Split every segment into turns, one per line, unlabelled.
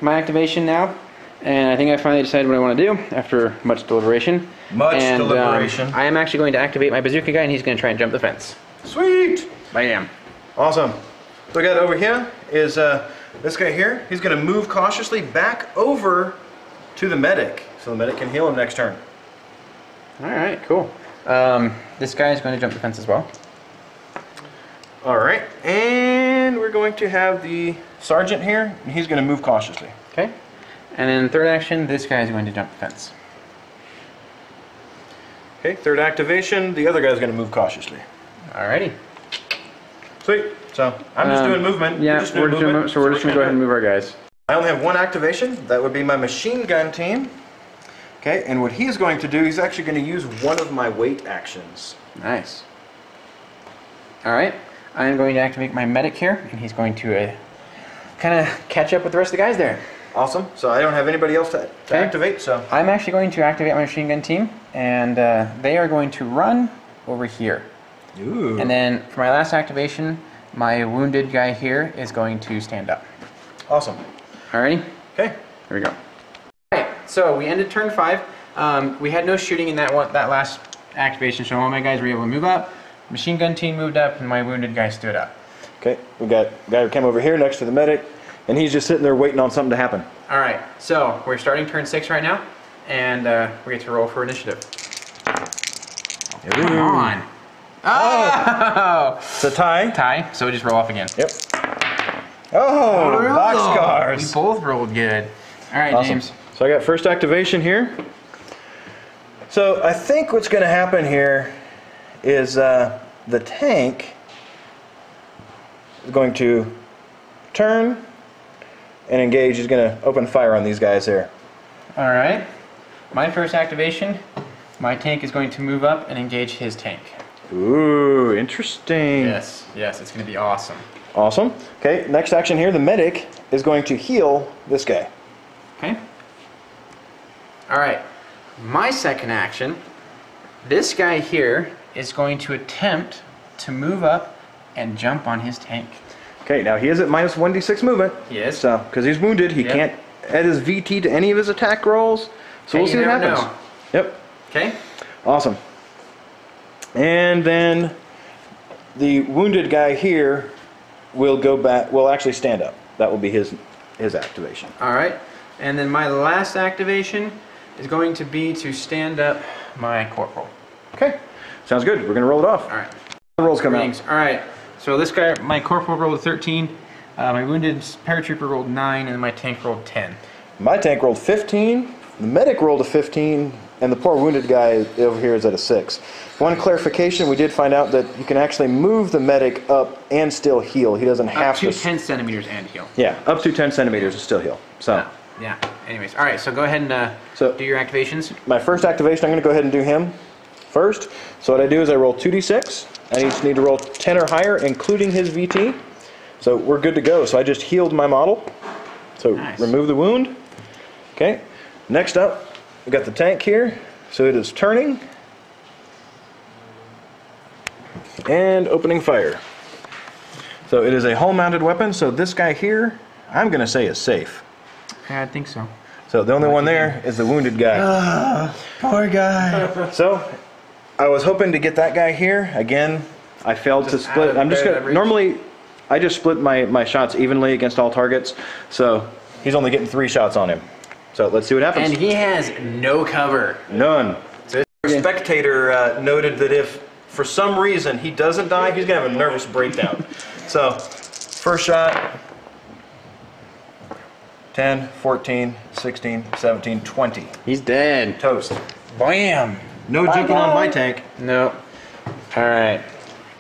my activation now, and I think I finally decided what I want to do after much deliberation.
Deliberation.
I am actually going to activate my bazooka guy, and he's going to try and jump the fence.
Sweet!
Bam.
Awesome. So we got over here is this guy here. He's going to move cautiously back over to the medic, so the medic can heal him next turn.
All right, cool. This guy is going to jump the fence as well.
All right, and we're going to have the sergeant here, and he's going to move cautiously.
Okay. And then third action, this guy is going to jump the fence.
Okay, third activation, the other guy's going to move cautiously.
Alrighty.
Sweet. So I'm just doing movement.
Yeah, we're just going to go ahead and move our guys.
I only have one activation. That would be my machine gun team. Okay, and what he's going to do, he's actually going to use one of my weight actions.
Nice. Alright, I'm going to activate my medic here, and he's going to kind of catch up with the rest of the guys there.
Awesome. So I don't have anybody else to activate, so...
I'm actually going to activate my machine gun team, and they are going to run over here.
Ooh.
And then for my last activation, my wounded guy here is going to stand up.
Awesome.
Alrighty?
Okay.
Here we go. Alright, so we ended turn 5. We had no shooting in that last activation, so all my guys were able to move up. Machine gun team moved up, and my wounded guy stood up.
Okay, we got a guy who came over here next to the medic, and he's just sitting there waiting on something to happen.
Alright, so we're starting turn 6 right now, and we get to roll for initiative. Oh, come on! Oh!
It's a tie.
Tie, so we just roll off again.
Yep. Oh, boxcars!
We both rolled good. Alright,
awesome.
James.
So I got first activation here. So I think what's going to happen here is the tank is going to turn and engage. He's going to open fire on these guys here.
Alright. My first activation, my tank is going to move up and engage his tank.
Ooh, interesting.
Yes, yes, it's going to be awesome.
Awesome. Okay, next action here, the medic is going to heal this guy.
Okay. Alright. My second action, this guy here is going to attempt to move up and jump on his tank.
Okay, now he is at minus 1d6 movement.
He is.
So, because he's wounded, he can't add his VT to any of his attack rolls. So we'll see what happens.
Know.
Yep.
Okay.
Awesome. And then the wounded guy here will go back, will actually stand up. That will be his activation.
Alright. And then my last activation is going to be to stand up my corporal.
Okay. Sounds good. We're going to roll it off.
Alright.
The rolls come out.
Alright. So this guy, my corporal rolled a 13, my wounded paratrooper rolled 9, and my tank rolled 10.
My tank rolled 15, the medic rolled a 15, and the poor wounded guy over here is at a 6. One clarification, we did find out that you can actually move the medic up and still heal. He doesn't have to...
Up to 10 centimeters and heal.
Yeah, up to 10 centimeters and still heal. So.
Yeah. Anyways, alright, so go ahead and do your activations.
My first activation, I'm going to go ahead and do him first. So what I do is I roll 2d6. I each need to roll 10 or higher, including his VT. So we're good to go. So I just healed my model. So
nice.
Remove the wound. Okay. Next up, we got the tank here. So it is turning and opening fire. So it is a hull-mounted weapon. So this guy here, I'm going to say is safe.
Yeah, I think so.
So the only one there is the wounded guy.
Poor guy.
So I was hoping to get that guy here. Again, I failed to split. I'm just gonna, normally I just split my shots evenly against all targets. So he's only getting 3 shots on him. So let's see what happens.
And he has no cover.
None. So a spectator noted that if for some reason he doesn't die, he's gonna have a nervous breakdown. So first shot, 10, 14, 16, 17, 20.
He's dead.
Toast.
Bam.
No juking on my tank.
No. Alright.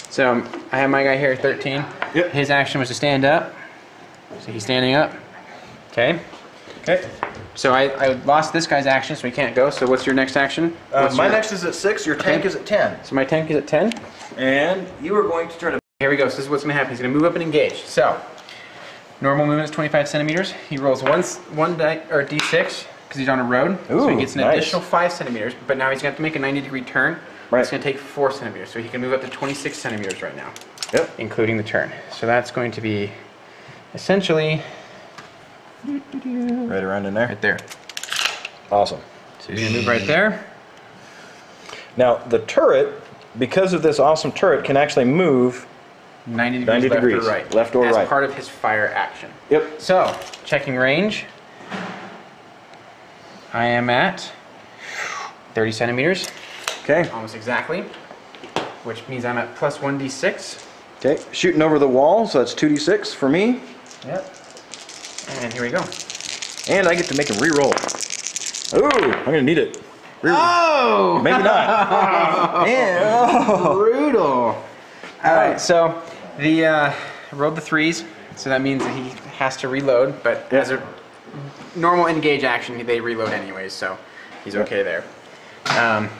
So I have my guy here, 13.
Yep.
His action was to stand up. So he's standing up. Okay.
Okay.
So I lost this guy's action, so he can't go. So what's your next action?
My next is at 6, your tank is at 10.
So my tank is at 10.
And you are going to turn it.
Here we go. So this is what's going to happen. He's going to move up and engage. So normal movement is 25 centimeters. He rolls one d6 because he's on a road.
Ooh,
so he gets an
nice.
additional 5 centimeters. But now he's going to have to make a 90-degree turn.
Right.
It's going to take 4 centimeters. So he can move up to 26 centimeters right now.
Yep.
Including the turn. So that's going to be essentially
Right around in there?
Right there.
Awesome.
So he's gonna move right there.
Now, the turret, because of this awesome turret, can actually move
90
90
degrees,
degrees, left or
as
right.
part of his fire action.
Yep.
So, checking range. I am at 30 centimeters,
Okay.
almost exactly, which means I'm at plus 1d6.
Okay. Shooting over the wall, so that's 2d6 for me.
Yep. And here we go.
And I get to make him re-roll. Ooh, I'm gonna need it.
Oh!
Maybe not. Yeah.
Brutal. All right, so the rolled the 3s, so that means that he has to reload. But as a normal engage action, they reload anyways, so he's okay there.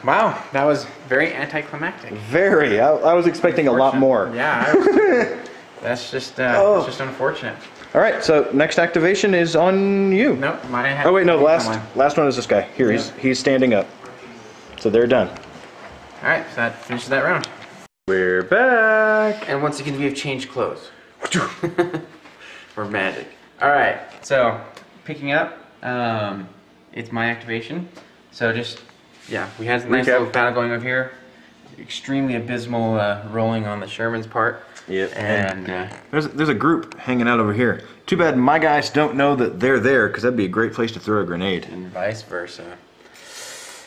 Wow, that was very anticlimactic.
Very. I was expecting a lot more.
Yeah, that's just unfortunate.
All right, so next activation is on you.
Nope, mine.
Oh wait, no, the last one is this guy. Here, he's standing up. So they're done.
All right, so that finishes that round.
We're back.
And once again, we have changed clothes. We're magic. All right, so picking up, it's my activation. So just, yeah, we had a nice little battle going over here. Extremely abysmal rolling on the Sherman's part.
Yep.
And
there's a group hanging out over here. Too bad my guys don't know that they're there, because that'd be a great place to throw a grenade.
And vice versa.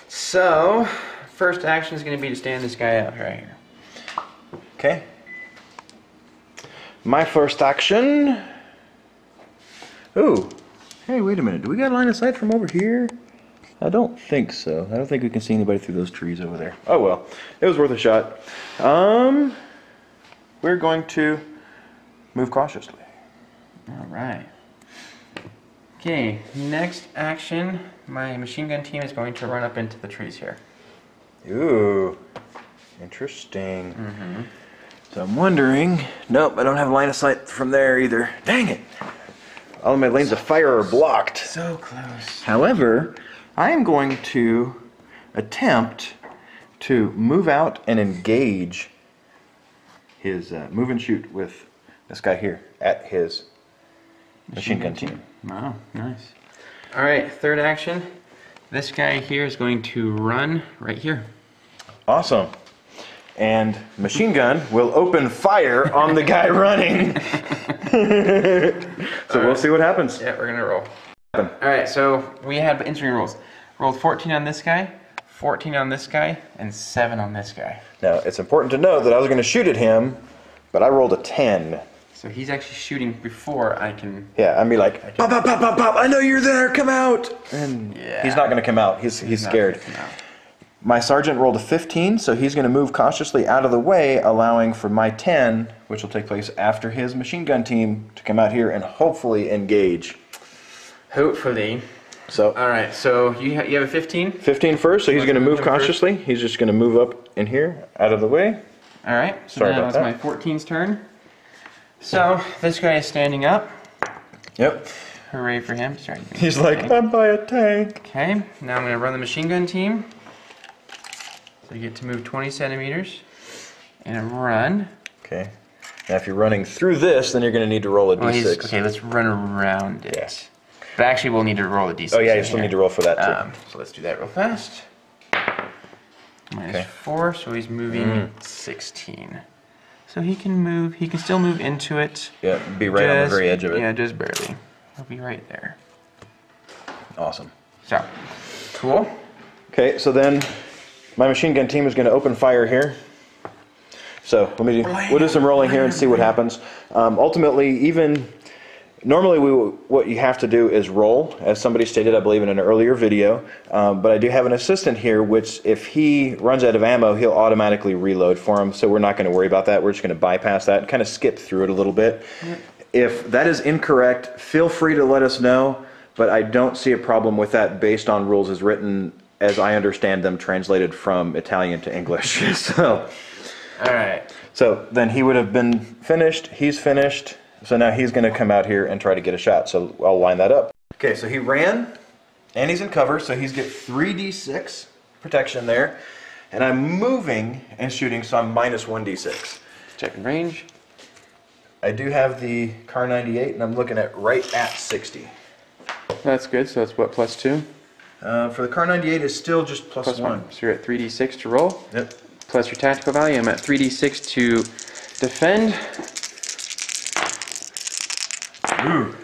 So, first action is going to be to stand this guy out right here.
Okay. My first action. Ooh. Hey, wait a minute. Do we got line of sight from over here? I don't think so. I don't think we can see anybody through those trees over there. Oh well. It was worth a shot. We're going to move cautiously.
All right. Okay, next action, my machine gun team is going to run up into the trees here.
Ooh. Interesting. Mm-hmm. So I'm wondering, nope, I don't have line of sight from there either. Dang it. All of my lanes of fire are blocked.
So close.
However, I am going to attempt to move out and engage his move and shoot with this guy here at his machine gun team.
Wow, nice. All right, third action. This guy here is going to run right here.
Awesome. And machine gun will open fire on the guy running. So we'll see what happens.
Yeah, we're gonna roll. All right, so we had entering rolls. Rolled 14 on this guy, 14 on this guy, and 7 on this guy.
Now, it's important to note that I was going to shoot at him, but I rolled a 10.
So he's actually shooting before I can...
Yeah, I'd be like, pop, pop, pop, pop, pop, I know you're there, come out! And he's not going to come out, he's scared. My sergeant rolled a 15, so he's going to move cautiously out of the way, allowing for my 10, which will take place after his machine gun team, to come out here and hopefully engage.
Hopefully.
So,
all right, so you have a 15?
15 first, so he's going to move cautiously. He's just going to move up in here, out of the way.
All right, so
Sorry
now
about
it's
that.
my 14's turn. So this guy is standing up.
Yep.
Hooray for him. Sorry.
He's like, I'm by a tank.
Okay, now I'm going to run the machine gun team. So you get to move 20 centimeters and run.
Okay. Now if you're running through this, then you're going to need to roll a d6.
Okay, let's run around it.
Yes.
But actually we'll need to roll a d6.
Oh yeah, you still need to roll for that too.
So let's do that real fast. Minus 4, so he's moving 16. So he can move, he can still move into it.
Yeah, be right on the very edge of it.
Yeah, just barely. He'll be right there.
Awesome.
So, cool.
Okay, so then my machine gun team is going to open fire here. So we'll do some rolling here and see what happens. Ultimately, normally what you have to do is roll, as somebody stated, I believe, in an earlier video. But I do have an assistant here, which if he runs out of ammo, he'll automatically reload for him. So we're not going to worry about that. We're just going to bypass that and kind of skip through it a little bit. Yep. If that is incorrect, feel free to let us know. But I don't see a problem with that based on rules as written, as I understand them, translated from Italian to English. So,
all right.
So then he would have been finished. He's finished. So now he's going to come out here and try to get a shot. So I'll line that up. Okay, so he ran, and he's in cover, so he's got 3d6 protection there. And I'm moving and shooting, so I'm minus 1d6.
Checking range.
I do have the Car 98, and I'm looking at right at 60.
That's good. So that's what, +2?
For the Car 98 is still just plus one.
So you're at 3d6 to roll.
Yep.
Plus your tactical value. I'm at 3d6 to defend.
Ooh.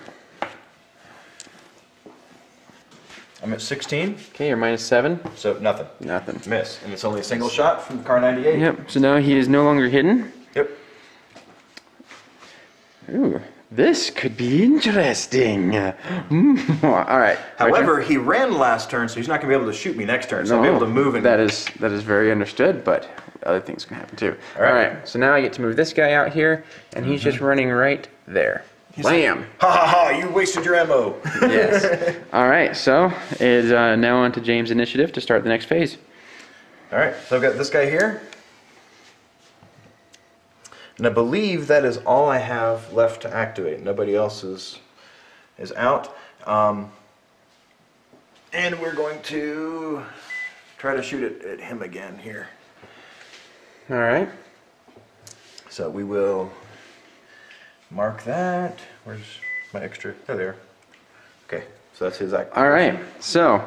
I'm at 16.
Okay, you're -7.
So nothing.
Nothing.
Miss. And it's only a single shot from the Car 98.
Yep. So now he is no longer hidden.
Yep.
Ooh, this could be interesting. All right.
However, he ran last turn, so he's not going to be able to shoot me next turn. So I'll be able to move and...
That is very understood, but other things can happen too. All right. So now I get to move this guy out here, and he's just running right there. Bam!
Ha ha ha! You wasted your ammo.
Yes. All right. So it's now on to James' initiative to start the next phase.
All right. So I've got this guy here. And I believe that is all I have left to activate. Nobody else is out. And we're going to try to shoot it at him again here.
All right.
So we will mark that. Where's my extra? Oh, there. Okay. So that's his activation.
All right. So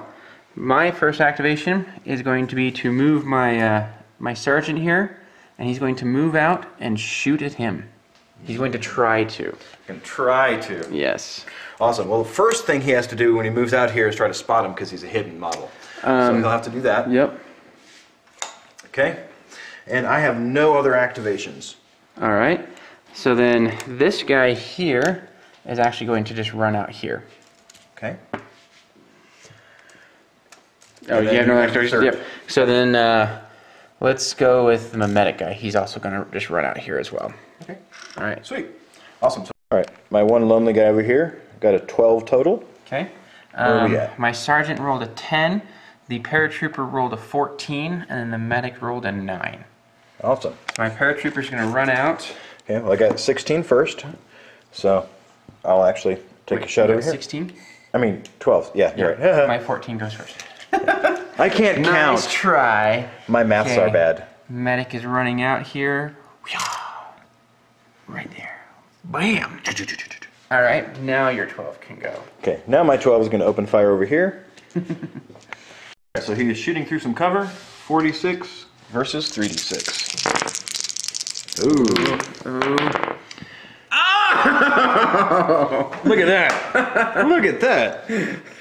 my first activation is going to be to move my my sergeant here. And he's going to move out and shoot at him. He's going to try to.
Can try to.
Yes.
Awesome. Well, the first thing he has to do when he moves out here is try to spot him because he's a hidden model. So he'll have to do that.
Yep.
Okay. And I have no other activations.
All right. So then this guy here is actually going to just run out here.
Okay.
Oh, you have no activations? Yep. So then let's go with the medic guy. He's also going to just run out here as well.
Okay.
All right.
Sweet. Awesome. All right. My one lonely guy over here got a 12 total.
Okay.
Where are we at?
My sergeant rolled a 10. The paratrooper rolled a 14. And then the medic rolled a 9.
Awesome.
So my paratrooper's going to run out.
Okay. Well, I got 16 first. So I'll actually take a shot over here.
16?
I mean, 12. Yeah, you're right.
My 14 goes first.
I can't count.
Nice try.
My maths are bad.
Medic is running out here. Right there. Bam. All right, now your 12 can go.
Okay, now my 12 is going to open fire over here. So he is shooting through some cover. 46 versus 3d6. Ooh.
Ooh.
Oh! Look at that. Look at that.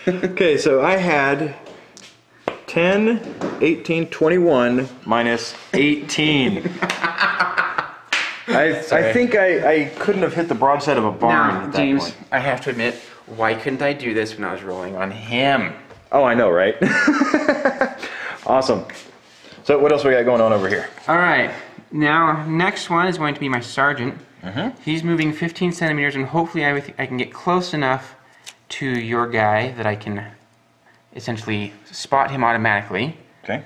Okay, so I had 10, 18, 21 minus 18. I think I couldn't have hit the broadside of a barn
Now,
at that
James,
point.
I have to admit, why couldn't I do this when I was rolling on him?
Oh, I know, right? Awesome. So what else we got going on over here?
All right. Now, next one is going to be my sergeant. He's moving 15 centimeters, and hopefully I can get close enough to your guy that I can essentially spot him automatically.
Okay.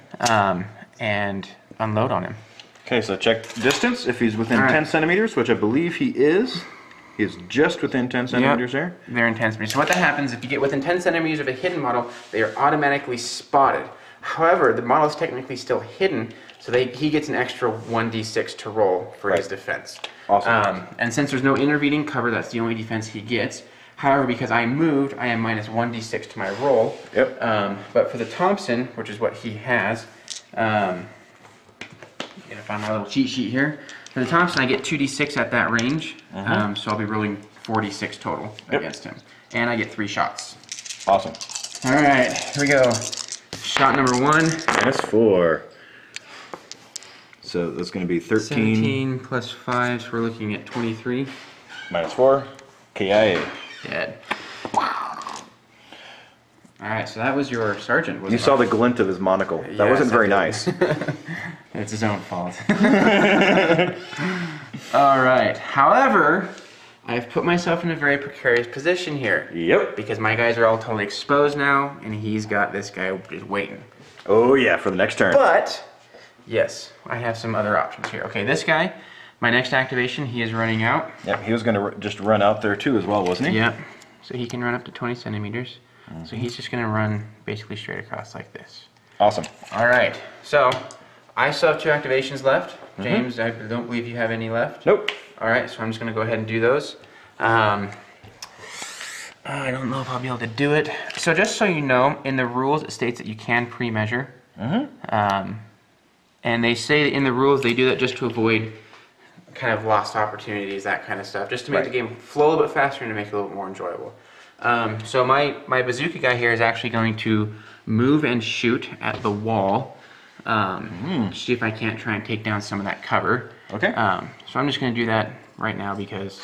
And unload on him.
Okay, so check distance. If he's within 10 centimeters, which I believe he is just within 10 centimeters there.
They're in 10 centimeters. So what that happens, if you get within 10 centimeters of a hidden model, they are automatically spotted. However, the model is technically still hidden, so he gets an extra 1d6 to roll for his defense.
Awesome.
And since there's no intervening cover, that's the only defense he gets. However, because I moved, I am minus 1d6 to my roll.
Yep.
But for the Thompson, which is what he has, I'm gonna find my little cheat sheet here. For the Thompson, I get 2d6 at that range, so I'll be rolling 4d6 total against him. And I get 3 shots.
Awesome.
All right, here we go. Shot number 1.
Minus 4. So that's going to be 13.
17 plus 5, so we're looking at 23.
Minus 4. KIA.
Dead. Alright, so that was your sergeant, wasn't it?
You saw the glint of his monocle. That wasn't very nice.
It's his own fault. Alright, however, I've put myself in a very precarious position here.
Yep.
Because my guys are all totally exposed now, and he's got this guy just waiting.
Oh yeah, for the next turn.
But, yes, I have some other options here. Okay, this guy, my next activation, he is running out.
Yep, he was going to just run out there too as well, wasn't he?
Yep. So he can run up to 20 centimeters. So he's just going to run basically straight across like this.
Awesome.
All right. So I still have 2 activations left. James, I don't believe you have any left.
Nope.
All right. So I'm just going to go ahead and do those. I don't know if I'll be able to do it. So just so you know, in the rules it states that you can pre-measure. And they say that in the rules they do that just to avoid kind of lost opportunities, that kind of stuff, just to make the game flow a little bit faster and to make it a little bit more enjoyable. So my bazooka guy here is actually going to move and shoot at the wall. See if I can't try and take down some of that cover. Okay. So I'm just going to do that right now because...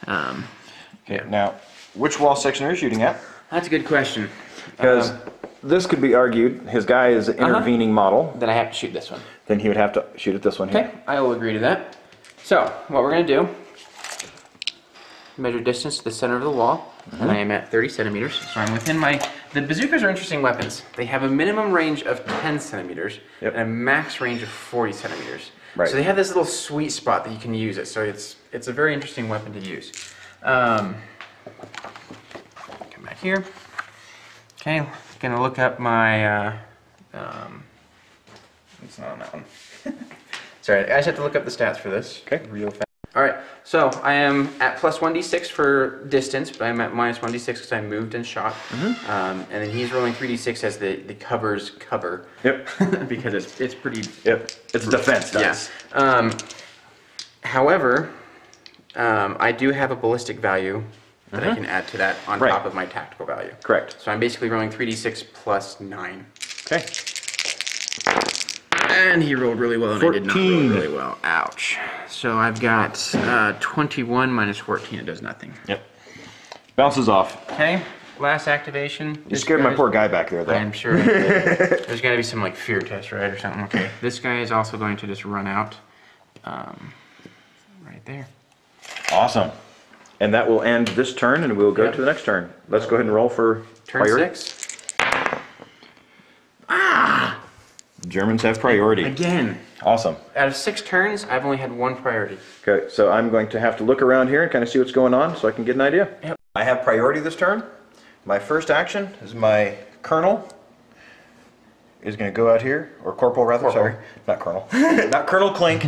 okay, now, which wall section are you shooting at?
That's a good question.
Because this could be argued, his guy is an intervening model.
Then I have to shoot this one.
Then he would have to shoot at this one here.
Okay, I will agree to that. So, what we're going to do, measure distance to the center of the wall, and I am at 30 centimeters, so I'm within my... The bazookas are interesting weapons. They have a minimum range of 10 centimeters and a max range of 40 centimeters. So they have this little sweet spot that you can use it, so it's a very interesting weapon to use. Come back here. Okay, gonna look up my, it's not on that one. Sorry, I just have to look up the stats for this. Okay. Real fast. Alright, so I am at plus 1d6 for distance, but I'm at minus 1d6 because I moved and shot. And then he's rolling 3d6 as the cover's cover. Yep. Because it's pretty...
Yep. It's defense dice.
Yeah. However, I do have a ballistic value that I can add to that on top of my tactical value.
Correct.
So I'm basically rolling 3d6 plus 9.
Okay.
And he rolled really well, and
14.
I did not roll really well. Ouch. So I've got 21 minus 14. It does nothing.
Yep. Bounces off.
Okay. Last activation.
You scared my poor guy back there, though.
I'm sure. There's got to be some like fear test, right, or something. Okay. This guy is also going to just run out. Right there.
Awesome. And that will end this turn, and we'll go to the next turn. Let's go ahead and roll for
turn
priority.
6.
Germans have priority.
Again.
Awesome.
Out of 6 turns, I've only had 1 priority.
Okay, so I'm going to have to look around here and kind of see what's going on so I can get an idea.
Yep.
I have priority this turn. My first action is my colonel is going to go out here, or corporal rather, sorry, not colonel, not Colonel Clink.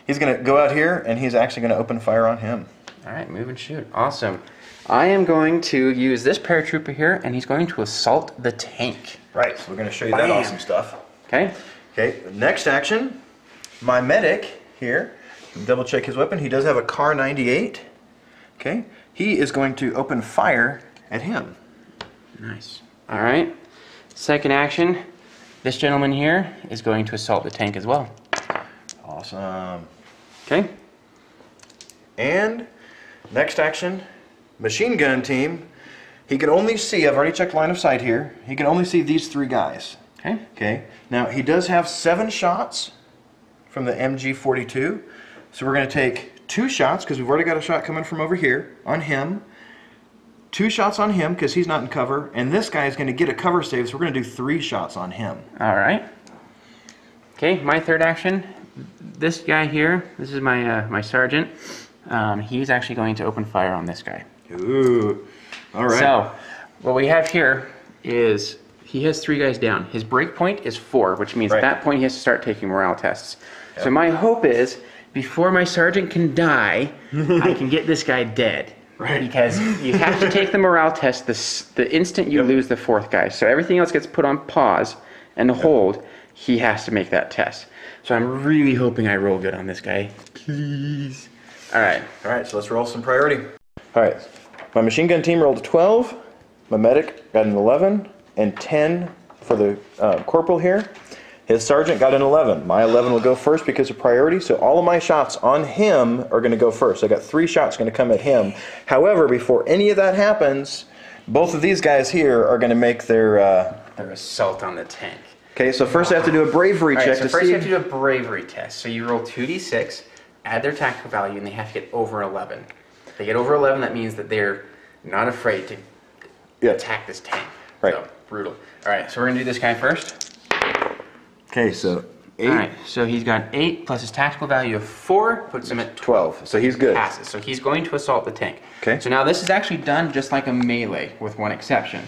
He's going to go out here and he's actually going to open fire on him.
All right, move and shoot. Awesome. I am going to use this paratrooper here, and he's going to assault the tank.
Right, so we're going to show you that awesome stuff.
Okay.
Okay, next action, my medic here, double check his weapon. He does have a Car 98. Okay, he is going to open fire at him.
Nice. All right. Second action, this gentleman here is going to assault the tank as well.
Awesome.
Okay.
And next action, machine gun team. He can only see, I've already checked line of sight here, he can only see these 3 guys.
Okay.
Okay. Now he does have 7 shots from the MG42. So we're going to take 2 shots because we've already got a shot coming from over here on him. 2 shots on him because he's not in cover, and this guy is going to get a cover save, so we're going to do 3 shots on him.
All right. Okay, my third action, this guy here, this is my my sergeant. He's actually going to open fire on this guy.
Ooh. All right.
So, what we have here is he has 3 guys down. His break point is 4, which means at that point he has to start taking morale tests. Yep. So my hope is, before my sergeant can die, I can get this guy dead. Right. Because you have to take the morale test the instant you lose the 4th guy. So everything else gets put on pause and hold. He has to make that test. So I'm really hoping I roll good on this guy. Please. All right.
All right, so let's roll some priority. All right. My machine gun team rolled a 12. My medic got an 11 and 10 for the corporal here. His sergeant got an 11. My 11 will go first because of priority, so all of my shots on him are going to go first. I got 3 shots going to come at him. However, before any of that happens, both of these guys here are going to make their
assault on the tank.
Okay, so first I have to do a bravery check
so first you have to do a bravery test. So you roll 2d6, add their tactical value, and they have to get over 11. If they get over 11, that means that they're not afraid to attack this tank.
Right.
So, brutal. All right, so we're going to do this guy first.
Okay, so 8.
All right, so he's got 8 plus his tactical value of 4 puts him at
12. So he's good.
Passes. So he's going to assault the tank.
Okay.
So now this is actually done just like a melee, with one exception.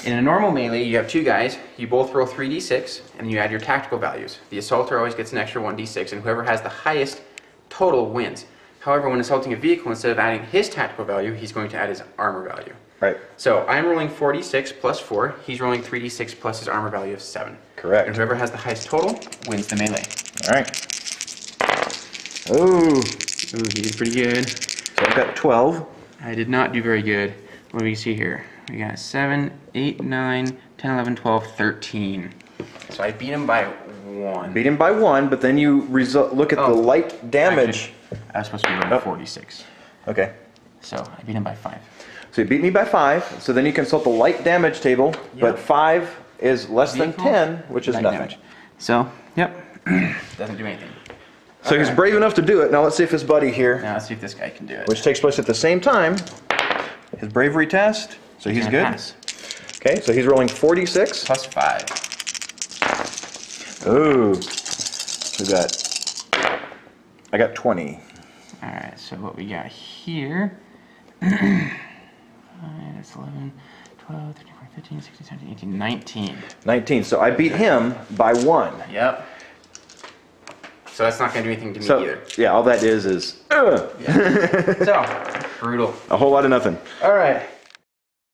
In a normal melee, you have 2 guys. You both roll 3d6, and you add your tactical values. The assaulter always gets an extra 1d6, and whoever has the highest total wins. However, when assaulting a vehicle, instead of adding his tactical value, he's going to add his armor value.
Right.
So I'm rolling 4d6 plus 4. He's rolling 3d6 plus his armor value of 7.
Correct.
And whoever has the highest total wins the melee.
All right. Ooh.
Ooh, he did pretty good.
So I've got 12.
I did not do very good. What do we see here? We got 7, 8, 9, 10, 11, 12, 13. So I beat him by 1.
Beat him by 1, but then you look at the light damage.
Actually, I was supposed to be rolling 46.
Okay.
So I beat him by 5.
So you beat me by 5. So then you consult the light damage table, but 5 is less than 10, which is nothing.
Damage. So, yep. Doesn't do anything.
So he's brave enough to do it. Now let's see if his buddy here,
Now let's see if this guy can do it.
which takes place at the same time, his bravery test. So he's
Gonna
good.
pass.
Okay, so he's rolling 46.
Plus 5.
Ooh. So I got 20.
Alright, so what we got here. 5, that's 11, 12, 13, 14, 15, 16, 17, 18, 19.
19. So I beat him by 1.
Yep. So that's not going to do anything to me
So
either.
yeah, all that is
Yeah. So, brutal.
a whole lot of nothing.
Alright.